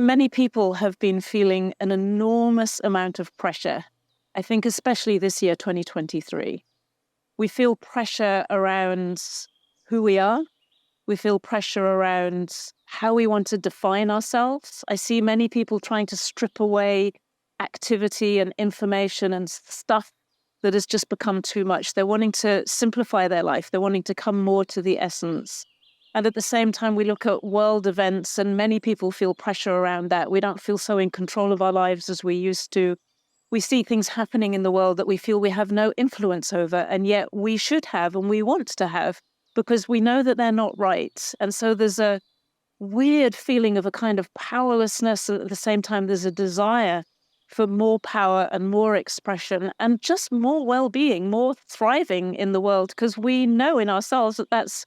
Many people have been feeling an enormous amount of pressure. I think especially this year, 2023. We feel pressure around who we are. We feel pressure around how we want to define ourselves. I see many people trying to strip away activity and information and stuff that has just become too much. They're wanting to simplify their life. They're wanting to come more to the essence. And at the same time, we look at world events and many people feel pressure around that. We don't feel so in control of our lives as we used to. We see things happening in the world that we feel we have no influence over, and yet we should have and we want to have, because we know that they're not right. And so there's a weird feeling of a kind of powerlessness. And at the same time, there's a desire for more power and more expression and just more well-being, more thriving in the world, because we know in ourselves that that's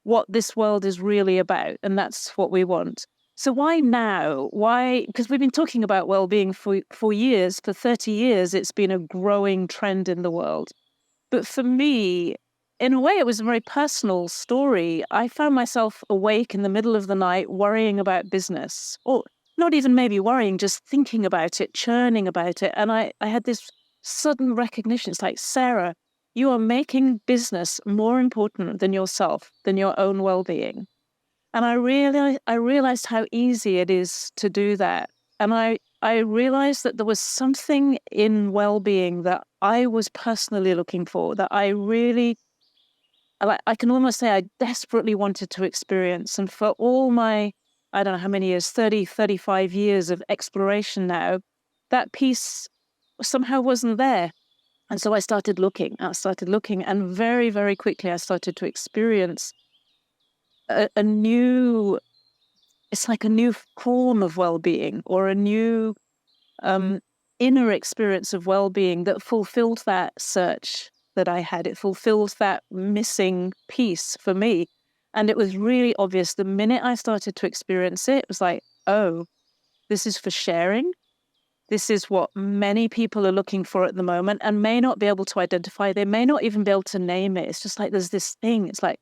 what this world is really about, and that's what we want. So why now? Why? Because we've been talking about well-being for years, for 30 years, it's been a growing trend in the world. But for me, in a way, it was a very personal story. I found myself awake in the middle of the night worrying about business, or not even maybe worrying, just thinking about it, churning about it. And I had this sudden recognition. It's like, Sarah, you are making business more important than yourself, than your own well-being. And I realized how easy it is to do that. And I realized that there was something in well-being that I was personally looking for, that I can almost say I desperately wanted to experience. And for all my, I don't know how many years, 30, 35 years of exploration now, that piece somehow wasn't there. And so I started looking, and very, very quickly I started to experience a new, it's like a new form of well-being, or a new inner experience of well-being that fulfilled that search that I had. It fulfilled that missing piece for me. And it was really obvious the minute I started to experience it, it was like, oh, this is for sharing. This is what many people are looking for at the moment and may not be able to identify. They may not even be able to name it. It's just like there's this thing. It's like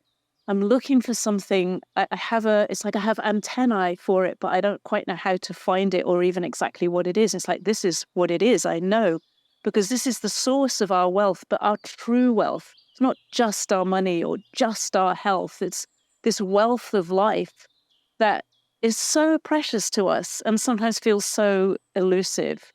I'm looking for something. It's like I have antennae for it, but I don't quite know how to find it or even exactly what it is. It's like, this is what it is. I know, because this is the source of our wealth, but our true wealth. It's not just our money or just our health. It's this wealth of life that is so precious to us and sometimes feels so elusive.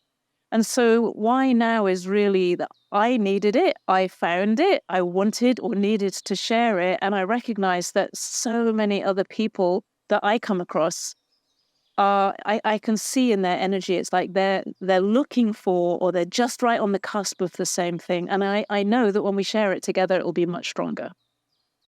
And so why now is really that I needed it, I found it, I wanted or needed to share it. And I recognize that so many other people that I come across I can see in their energy, it's like they're looking for, or they're just right on the cusp of the same thing. And I know that when we share it together, it will be much stronger.